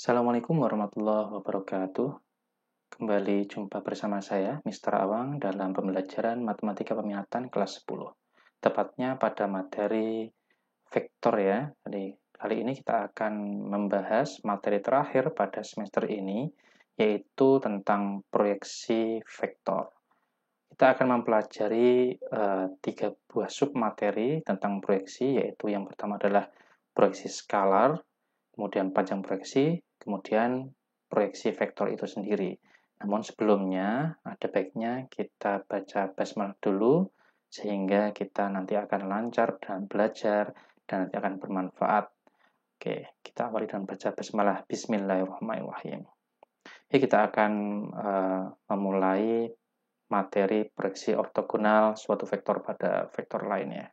Assalamualaikum warahmatullahi wabarakatuh. Kembali jumpa bersama saya, Mr. Awang, dalam pembelajaran Matematika Peminatan kelas 10. Tepatnya pada materi vektor ya. Jadi, kali ini kita akan membahas materi terakhir pada semester ini, yaitu tentang proyeksi vektor. Kita akan mempelajari tiga buah submateri tentang proyeksi, yaitu yang pertama adalah proyeksi skalar, kemudian panjang proyeksi, kemudian proyeksi vektor itu sendiri. Namun sebelumnya, ada baiknya kita baca basmalah dulu, sehingga kita nanti akan lancar dan belajar, dan nanti akan bermanfaat. Oke, kita awali dengan baca basmalah. Bismillahirrahmanirrahim. Jadi kita akan memulai materi proyeksi ortogonal suatu vektor pada vektor lainnya.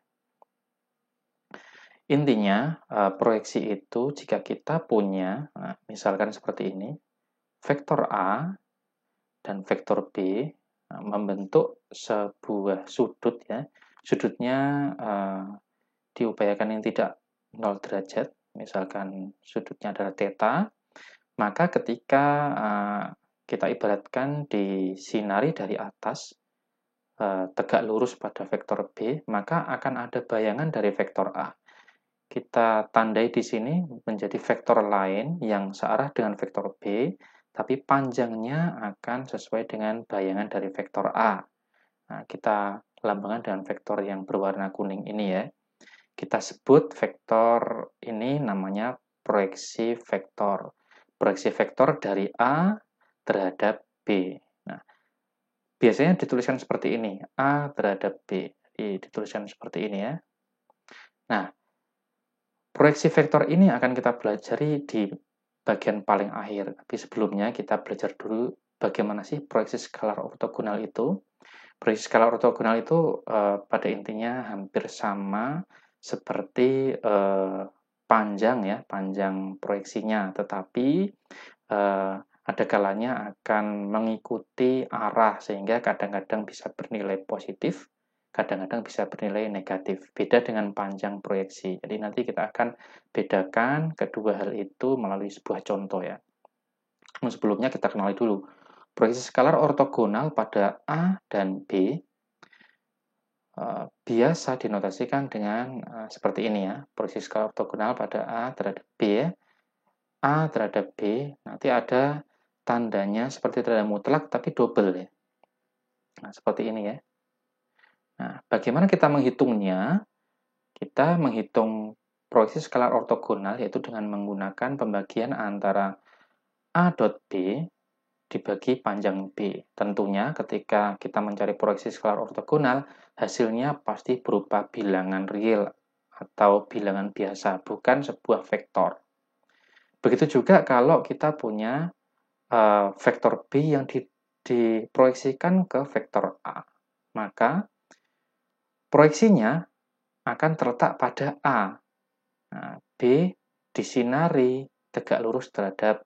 Intinya, proyeksi itu jika kita punya, misalkan seperti ini, vektor A dan vektor B membentuk sebuah sudut ya. Sudutnya diupayakan yang tidak 0 derajat, misalkan sudutnya adalah theta, maka ketika kita ibaratkan disinari dari atas, tegak lurus pada vektor B, maka akan ada bayangan dari vektor A. Kita tandai di sini menjadi vektor lain yang searah dengan vektor B, tapi panjangnya akan sesuai dengan bayangan dari vektor A. Nah, kita lambangkan dengan vektor yang berwarna kuning ini ya. Kita sebut vektor ini namanya proyeksi vektor. Proyeksi vektor dari A terhadap B. Nah, biasanya dituliskan seperti ini, A terhadap B. Jadi, dituliskan seperti ini ya. Nah, proyeksi vektor ini akan kita pelajari di bagian paling akhir. Tapi sebelumnya kita belajar dulu bagaimana sih proyeksi skalar ortogonal itu. Proyeksi skalar ortogonal itu pada intinya hampir sama seperti panjang ya, panjang proyeksinya. Tetapi ada kalanya akan mengikuti arah sehingga kadang-kadang bisa bernilai positif, kadang-kadang bisa bernilai negatif. Beda dengan panjang proyeksi. Jadi nanti kita akan bedakan kedua hal itu melalui sebuah contoh ya. Nah, sebelumnya kita kenali dulu. Proyeksi skalar ortogonal pada A dan B biasa dinotasikan dengan seperti ini ya. Proyeksi skalar ortogonal pada A terhadap B ya. A terhadap B nanti ada tandanya seperti tanda mutlak tapi double ya. Nah, seperti ini ya. Nah, bagaimana kita menghitungnya? Kita menghitung proyeksi skalar ortogonal yaitu dengan menggunakan pembagian antara A dot B dibagi panjang B. Tentunya ketika kita mencari proyeksi skalar ortogonal, hasilnya pasti berupa bilangan real atau bilangan biasa, bukan sebuah vektor. Begitu juga kalau kita punya vektor B yang diproyeksikan ke vektor A. Maka proyeksinya akan terletak pada A. Nah, B disinari tegak lurus terhadap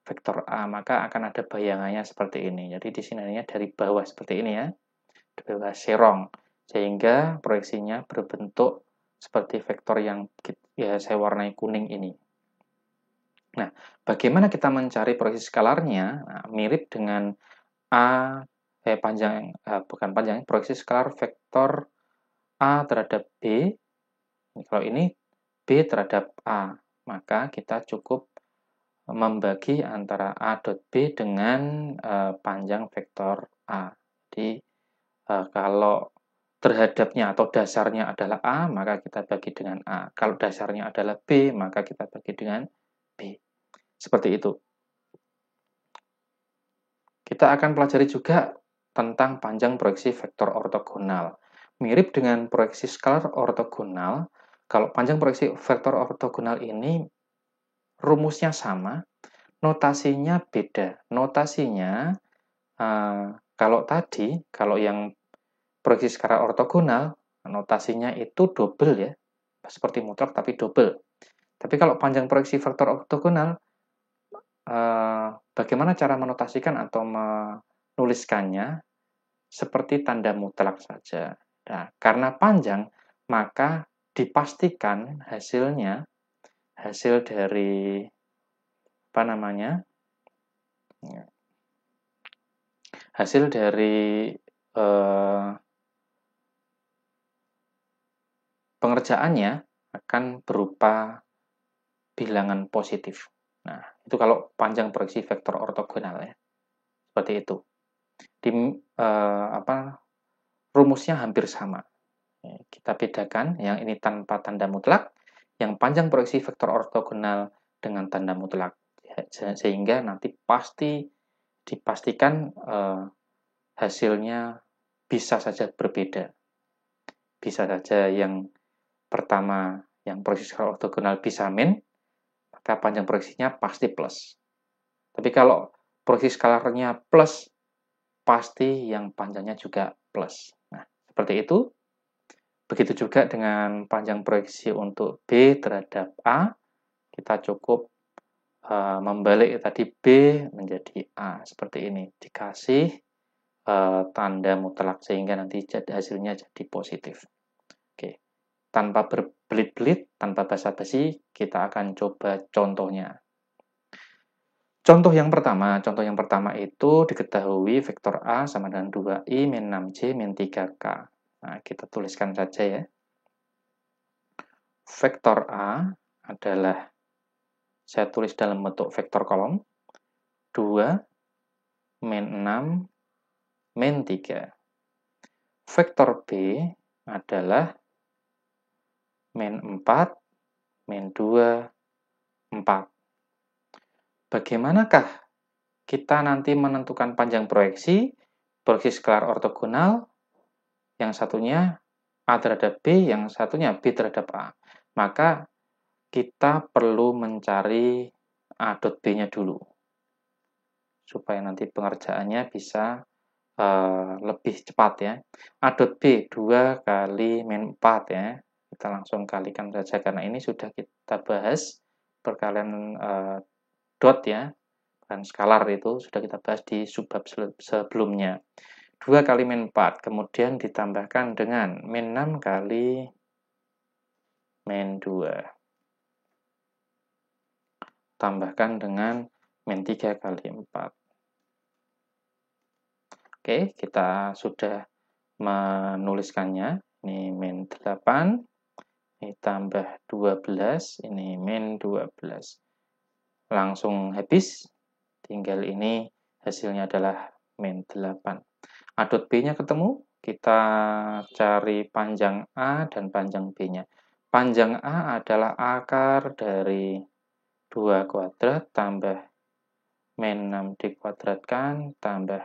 vektor A, maka akan ada bayangannya seperti ini. Jadi disinarinya dari bawah seperti ini ya, dari bawah serong, sehingga proyeksinya berbentuk seperti vektor yang ya, saya warnai kuning ini. Nah, bagaimana kita mencari proyeksi skalarnya? Nah, mirip dengan bukan panjang, proyeksi skalar vektor A terhadap B. Kalau ini B terhadap A, maka kita cukup membagi antara A dot B dengan panjang vektor A. Jadi, kalau terhadapnya atau dasarnya adalah A, maka kita bagi dengan A. Kalau dasarnya adalah B, maka kita bagi dengan B. Seperti itu. Kita akan pelajari juga tentang panjang proyeksi vektor ortogonal. Mirip dengan proyeksi skalar ortogonal, kalau panjang proyeksi vektor ortogonal ini rumusnya sama, notasinya beda. Notasinya, kalau yang proyeksi skalar ortogonal, notasinya itu double ya, seperti mutlak tapi double. Tapi kalau panjang proyeksi vektor ortogonal, bagaimana cara menotasikan atau menuliskannya? Seperti tanda mutlak saja. Nah, karena panjang, maka dipastikan hasil dari hasil dari pengerjaannya akan berupa bilangan positif. Nah, itu kalau panjang proyeksi vektor ortogonal ya. Seperti itu. Rumusnya hampir sama. Kita bedakan, yang ini tanpa tanda mutlak, yang panjang proyeksi vektor ortogonal dengan tanda mutlak. Sehingga nanti dipastikan hasilnya bisa saja berbeda. Bisa saja yang pertama, yang proyeksi skala ortogonal bisa min, maka panjang proyeksinya pasti plus. Tapi kalau proyeksi skalarnya plus, pasti yang panjangnya juga plus. Nah, seperti itu. Begitu juga dengan panjang proyeksi untuk B terhadap A, kita cukup membalik tadi B menjadi A. Seperti ini, dikasih tanda mutlak sehingga nanti hasilnya jadi positif. Oke. Tanpa berbelit-belit, tanpa basa-basi, kita akan coba contohnya. Contoh yang pertama itu diketahui vektor A sama dengan 2i min 6j min 3k. Nah, kita tuliskan saja ya. Vektor A adalah, saya tulis dalam bentuk vektor kolom, 2 min 6 min 3. Vektor B adalah min 4 min 2, 4. Bagaimanakah kita nanti menentukan panjang proyeksi skalar ortogonal, yang satunya A terhadap B, yang satunya B terhadap A. Maka kita perlu mencari A dot B-nya dulu, supaya nanti pengerjaannya bisa lebih cepat ya. A dot B 2 kali min 4 ya. Kita langsung kalikan saja, karena ini sudah kita bahas perkalian dot ya. Dan skalar itu sudah kita bahas di subbab sebelumnya. 2 kali min 4, kemudian ditambahkan dengan min 6 kali min 2. Tambahkan dengan min 3 kali 4. Oke, kita sudah menuliskannya. Ini min 8, ini tambah 12, ini min 12. Langsung habis, tinggal ini hasilnya adalah min 8. A dot B-nya ketemu, kita cari panjang A dan panjang B-nya. Panjang A adalah akar dari 2 kuadrat tambah min 6 dikuadratkan tambah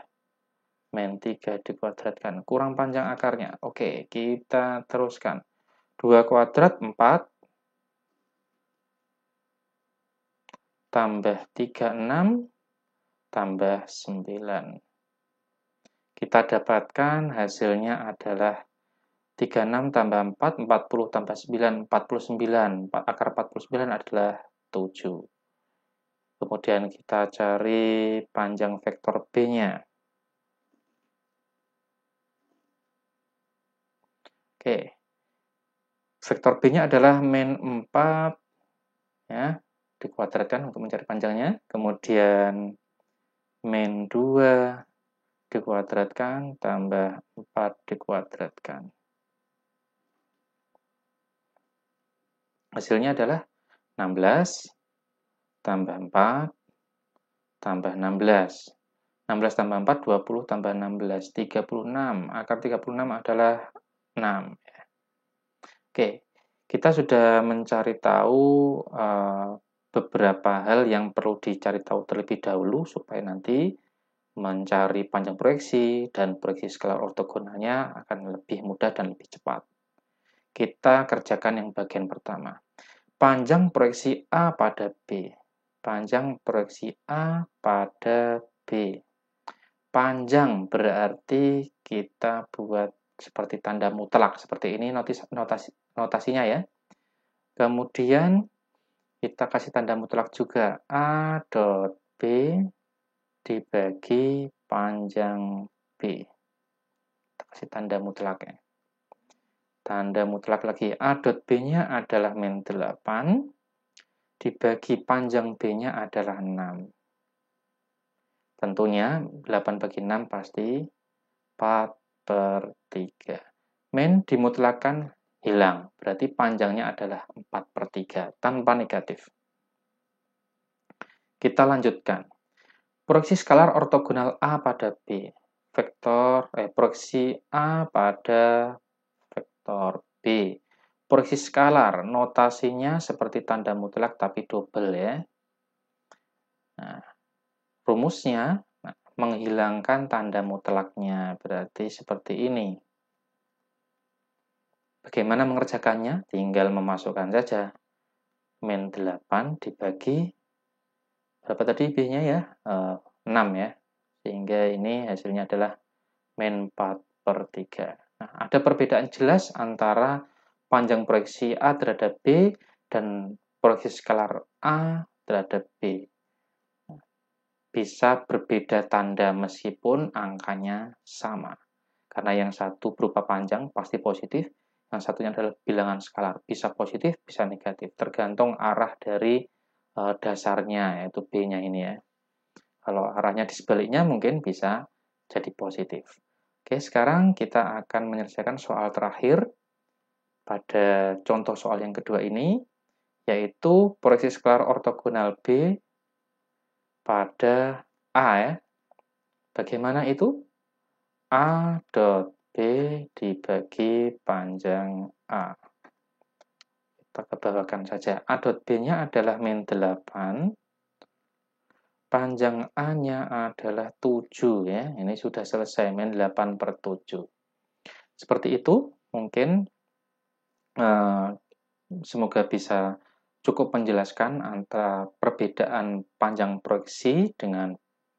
min 3 dikuadratkan. Kurang panjang akarnya. Oke, kita teruskan. 2 kuadrat 4 tambah 36 tambah 9. Kita dapatkan hasilnya adalah 36 tambah 4, 40 tambah 9, 49. Akar 49 adalah 7. Kemudian kita cari panjang vektor B-nya. Oke. Vektor B-nya adalah min 4 ya, dikuadratkan untuk mencari panjangnya. Kemudian min 2 dikuadratkan tambah 4 dikuadratkan. Hasilnya adalah 16 tambah 4 tambah 16. 16 tambah 4, 20 tambah 16, 36. Akar 36 adalah 6. Oke, kita sudah mencari tahu beberapa hal yang perlu dicari tahu terlebih dahulu supaya nanti mencari panjang proyeksi dan proyeksi skalar ortogonalnya akan lebih mudah dan lebih cepat. Kita kerjakan yang bagian pertama. Panjang proyeksi A pada B. Panjang proyeksi A pada B. Panjang berarti kita buat seperti tanda mutlak. Seperti ini notasinya ya. Kemudian kita kasih tanda mutlak juga. A dot B dibagi panjang B. Kita kasih tanda mutlak ya. Tanda mutlak lagi. A dot B-nya adalah min 8. dibagi panjang B-nya adalah 6. Tentunya 8 bagi 6 pasti 4/3. Min dimutlakan hilang, berarti panjangnya adalah 4/3 tanpa negatif. Kita lanjutkan. Proyeksi skalar ortogonal A pada B. Proyeksi A pada vektor B. Proyeksi skalar, notasinya seperti tanda mutlak tapi double ya. Nah, rumusnya menghilangkan tanda mutlaknya, berarti seperti ini. Bagaimana mengerjakannya? Tinggal memasukkan saja. Min 8 dibagi, berapa tadi B-nya ya? 6 ya. Sehingga ini hasilnya adalah min 4/3. Nah, ada perbedaan jelas antara panjang proyeksi A terhadap B dan proyeksi skalar A terhadap B. Bisa berbeda tanda meskipun angkanya sama. Karena yang satu berupa panjang pasti positif, yang satunya adalah bilangan skalar. Bisa positif, bisa negatif. Tergantung arah dari dasarnya, yaitu B-nya ini ya. Kalau arahnya di sebaliknya mungkin bisa jadi positif. Oke, sekarang kita akan menyelesaikan soal terakhir pada contoh soal yang kedua ini, yaitu proyeksi skalar ortogonal B pada A ya. Bagaimana itu? A dot B dibagi panjang A. Kita kebawahkan saja. A dot B-nya adalah min 8. Panjang A-nya adalah 7 ya. Ini sudah selesai, min 8/7. Seperti itu, mungkin semoga bisa cukup menjelaskan antara perbedaan panjang proyeksi dengan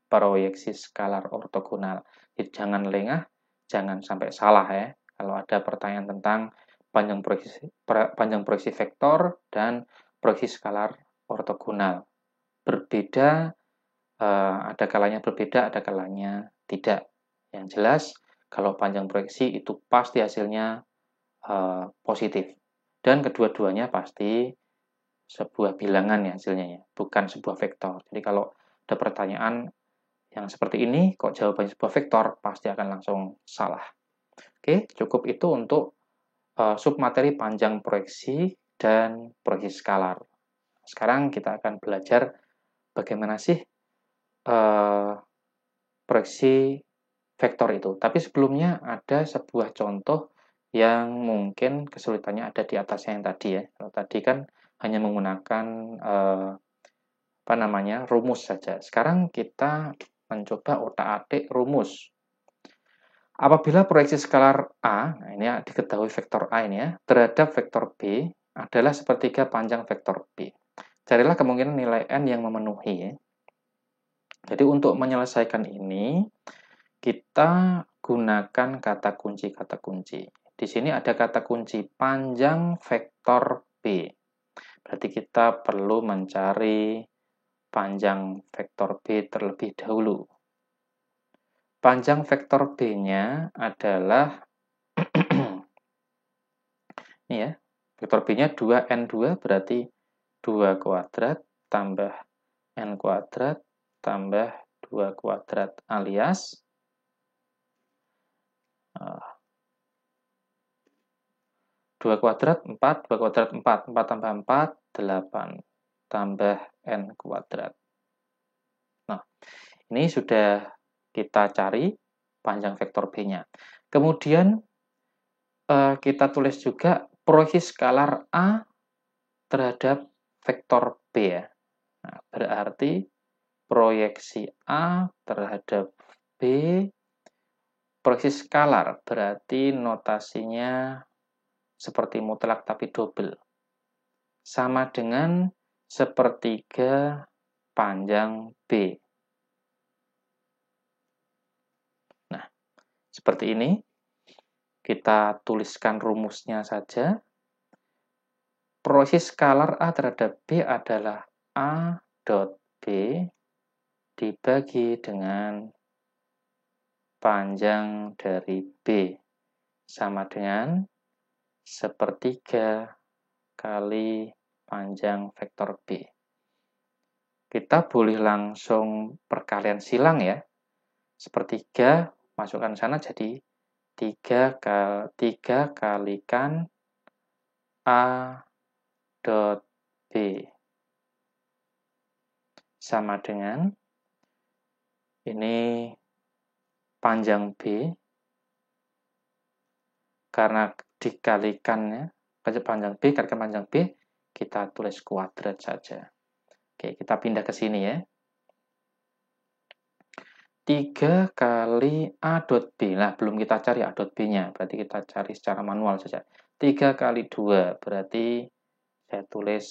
proyeksi skalar ortogonal. Jadi jangan lengah, jangan sampai salah ya. Kalau ada pertanyaan tentang panjang proyeksi vektor dan proyeksi skalar ortogonal. Berbeda, ada kalanya berbeda, ada kalanya tidak. Yang jelas, kalau panjang proyeksi itu pasti hasilnya positif. Dan kedua-duanya pasti sebuah bilangan ya hasilnya ya, bukan sebuah vektor. Jadi kalau ada pertanyaan yang seperti ini, kok jawabannya sebuah vektor, pasti akan langsung salah. Oke, cukup itu untuk submateri panjang proyeksi dan proyeksi skalar. Sekarang kita akan belajar bagaimana sih proyeksi vektor itu. Tapi sebelumnya ada sebuah contoh yang mungkin kesulitannya ada di atasnya yang tadi ya. Kalau tadi kan hanya menggunakan rumus saja. Sekarang kita mencoba otak-atik rumus. Apabila proyeksi skalar A, nah ini diketahui vektor A ini ya, terhadap vektor B adalah sepertiga panjang vektor B. Carilah kemungkinan nilai N yang memenuhi ya. Jadi untuk menyelesaikan ini, kita gunakan kata kunci-kata kunci. Di sini ada kata kunci panjang vektor B. Berarti kita perlu mencari panjang vektor B terlebih dahulu. Panjang vektor B-nya adalah ini ya. Vektor B-nya 2N2 berarti 2 kuadrat tambah N kuadrat tambah 2 kuadrat alias 2 kuadrat 4, 2 kuadrat 4, 4 tambah 4, 8 tambah N kuadrat. Nah, ini sudah kita cari panjang vektor B-nya. Kemudian kita tulis juga proyeksi skalar A terhadap vektor B ya. Nah, berarti proyeksi A terhadap B, proyeksi skalar berarti notasinya seperti mutlak tapi double. Sama dengan sepertiga panjang B. Nah, seperti ini. Kita tuliskan rumusnya saja. Proyeksi skalar A terhadap B adalah A dot B dibagi dengan panjang dari B sama dengan sepertiga kali panjang vektor B. Kita boleh langsung perkalian silang ya. Sepertiga, masukkan sana jadi 3 kalikan A dot B. Sama dengan, ini panjang B, karena dikalikannya, panjang B kalikan panjang B, kita tulis kuadrat saja. Oke, kita pindah ke sini ya. 3 kali A dot B. Nah, belum kita cari A dot B-nya. Berarti kita cari secara manual saja. 3 kali 2. Berarti saya tulis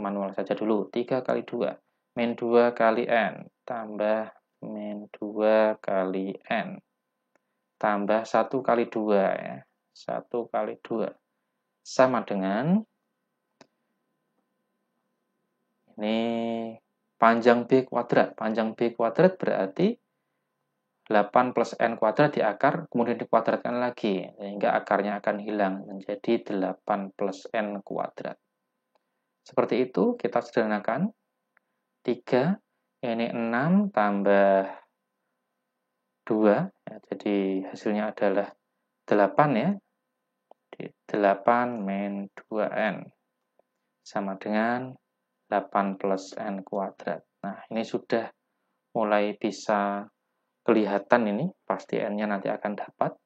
manual saja dulu. 3 kali 2. Min 2 kali N. Tambah min 2 kali N. Tambah 1 kali 2 ya. 1 kali 2. Sama dengan, ini panjang B kuadrat. Panjang B kuadrat berarti 8 plus N kuadrat di akar, kemudian dikuadratkan lagi, sehingga akarnya akan hilang, menjadi 8 plus N kuadrat. Seperti itu, kita sederhanakan. 3, ini 6 tambah 2, ya, jadi hasilnya adalah 8 ya. 8 min 2N, sama dengan 8 plus N kuadrat. Nah, ini sudah mulai bisa kelihatan ini, pasti N-nya nanti akan dapat.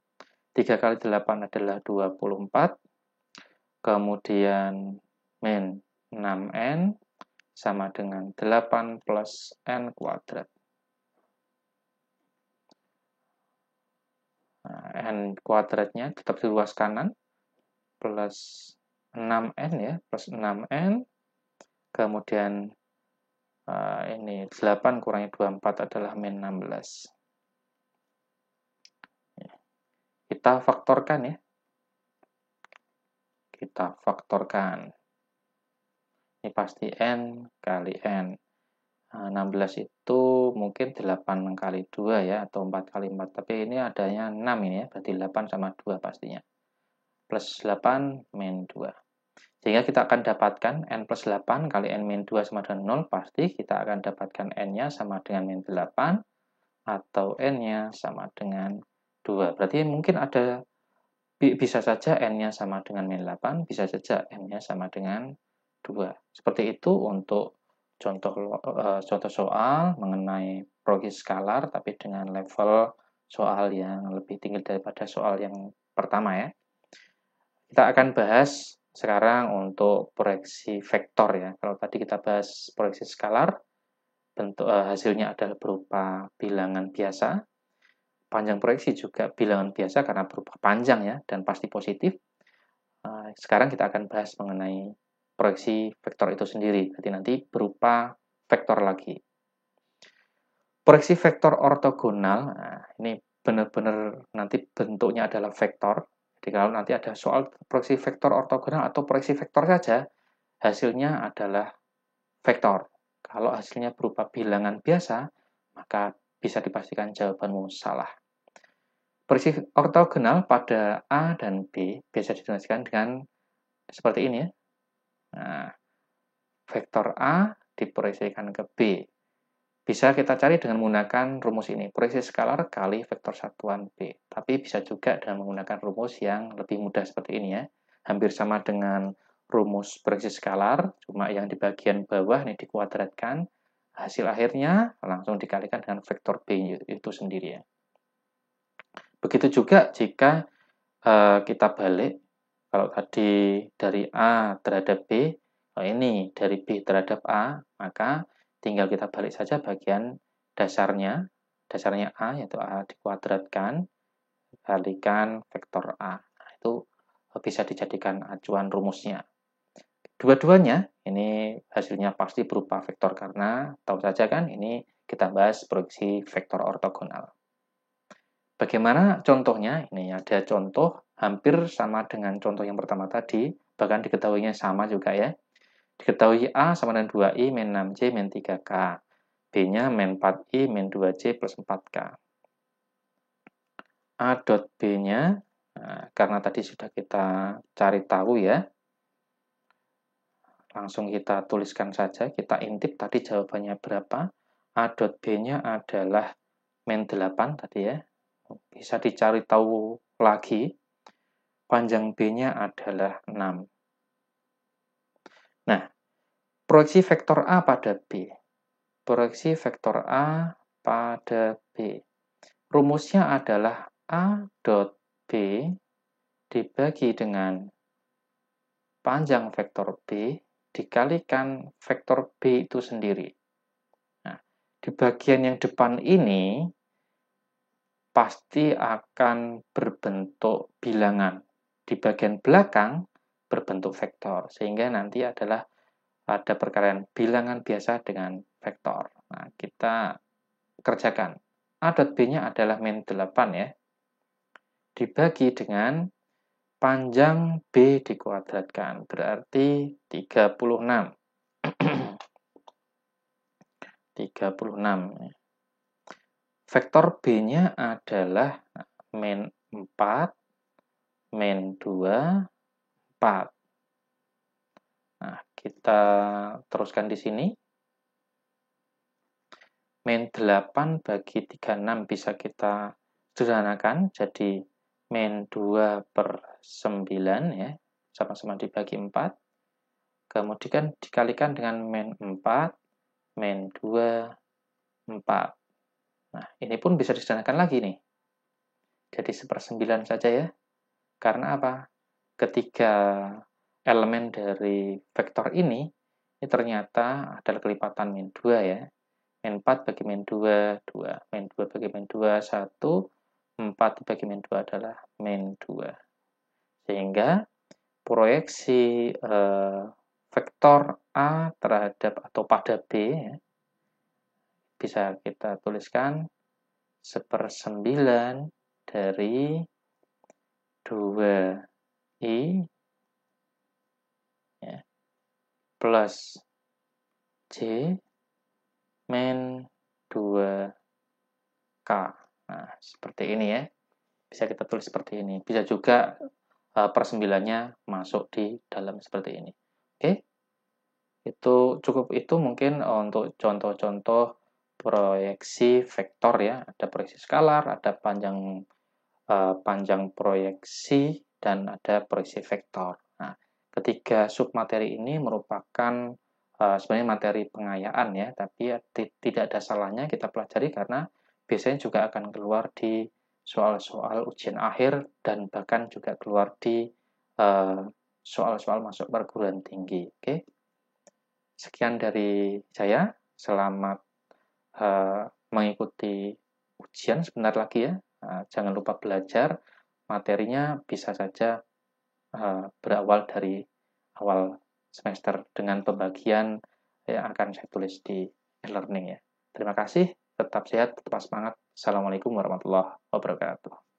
3 kali 8 adalah 24, kemudian min 6N, sama dengan 8 plus N kuadrat. Nah, N kuadratnya tetap di luas kanan, plus 6N ya, plus 6N, kemudian ini 8 kurangi 24 adalah min 16. Kita faktorkan ya. Kita faktorkan. Ini pasti N kali N. 16 itu mungkin 8 kali 2 ya, atau 4 kali 4. Tapi ini adanya 6 ini ya, berarti 8 sama 2 pastinya. Plus 8 min 2. Sehingga kita akan dapatkan N plus 8 kali N min 2 sama dengan 0. Pasti kita akan dapatkan N-nya sama dengan min 8, atau N-nya sama dengan 2. Berarti mungkin ada, bisa saja N-nya sama dengan min 8, bisa saja N-nya sama dengan 2. Seperti itu untuk contoh soal mengenai progresi skalar, tapi dengan level soal yang lebih tinggi daripada soal yang pertama ya. Kita akan bahas sekarang untuk proyeksi vektor ya. Kalau tadi kita bahas proyeksi skalar, bentuk hasilnya adalah berupa bilangan biasa. Panjang proyeksi juga bilangan biasa karena berupa panjang ya, dan pasti positif. Sekarang kita akan bahas mengenai proyeksi vektor itu sendiri. Berarti nanti berupa vektor lagi. Proyeksi vektor ortogonal, nah, ini benar-benar nanti bentuknya adalah vektor. Jadi kalau nanti ada soal proyeksi vektor ortogonal atau proyeksi vektor saja, hasilnya adalah vektor. Kalau hasilnya berupa bilangan biasa, maka bisa dipastikan jawabanmu salah. Proyeksi ortogonal pada A dan B bisa didonasikan dengan seperti ini ya. Nah, vektor A diproyeksikan ke B. Bisa kita cari dengan menggunakan rumus ini, proyeksi skalar kali vektor satuan B. Tapi bisa juga dengan menggunakan rumus yang lebih mudah seperti ini ya. Hampir sama dengan rumus proyeksi skalar, cuma yang di bagian bawah ini dikuadratkan, hasil akhirnya langsung dikalikan dengan vektor B itu sendiri ya. Begitu juga jika kita balik, kalau tadi dari A terhadap B, ini dari B terhadap A, maka tinggal kita balik saja bagian dasarnya A, yaitu A dikuadratkan, kalikan vektor A. Nah, itu bisa dijadikan acuan rumusnya. Dua-duanya, ini hasilnya pasti berupa vektor, karena tahu saja kan, ini kita bahas proyeksi vektor ortogonal. Bagaimana contohnya? Ini ada contoh hampir sama dengan contoh yang pertama tadi, bahkan diketahuinya sama juga ya. Diketahui A sama dengan 2I min 6J min 3K. B-nya min 4I min 2J plus 4K. A dot B-nya, nah, karena tadi sudah kita cari tahu ya, langsung kita tuliskan saja, kita intip tadi jawabannya berapa. A dot B-nya adalah min 8 tadi ya. Bisa dicari tahu lagi. Panjang B-nya adalah 6. Nah, proyeksi vektor A pada B. Proyeksi vektor A pada B. Rumusnya adalah A dot B dibagi dengan panjang vektor B dikalikan vektor B itu sendiri. Nah, di bagian yang depan ini pasti akan berbentuk bilangan. Di bagian belakang berbentuk vektor. Sehingga nanti adalah ada perkalian bilangan biasa dengan vektor. Nah, kita kerjakan. A dot B-nya adalah min 8 ya. Dibagi dengan panjang B dikuadratkan. Berarti 36. 36. Vektor B-nya adalah min 4, min 2, 4. Nah, kita teruskan di sini. Min 8 bagi 36 bisa kita sederhanakan. Jadi min 2 per 9 ya. Sama-sama dibagi 4. Kemudian dikalikan dengan min 4, min 2, 4. Nah, ini pun bisa disederhanakan lagi nih. Jadi 1/9 saja ya. Karena apa? Ketiga elemen dari vektor ini ternyata adalah kelipatan min 2 ya. Min 4 bagi min 2, 2. Min 2 bagi min 2, 1. 4 bagi min 2 adalah min 2. Sehingga proyeksi vektor A terhadap atau pada B ya, bisa kita tuliskan 1/9 dari 2I ya, plus J min 2K. Nah, seperti ini ya. Bisa kita tulis seperti ini. Bisa juga per9-nya masuk di dalam seperti ini. Oke? Itu cukup itu mungkin untuk contoh-contoh proyeksi vektor ya. Ada proyeksi skalar, ada panjang proyeksi, dan ada proyeksi vektor. Nah, ketiga submateri ini merupakan sebenarnya materi pengayaan ya, tapi tidak ada salahnya kita pelajari karena biasanya juga akan keluar di soal-soal ujian akhir dan bahkan juga keluar di soal-soal masuk perguruan tinggi. Oke, sekian dari saya. Selamat mengikuti ujian sebentar lagi ya. Jangan lupa belajar. Materinya bisa saja berawal dari awal semester dengan pembagian yang akan saya tulis di e-learning ya. Terima kasih, tetap sehat, tetap semangat. Assalamualaikum warahmatullahi wabarakatuh.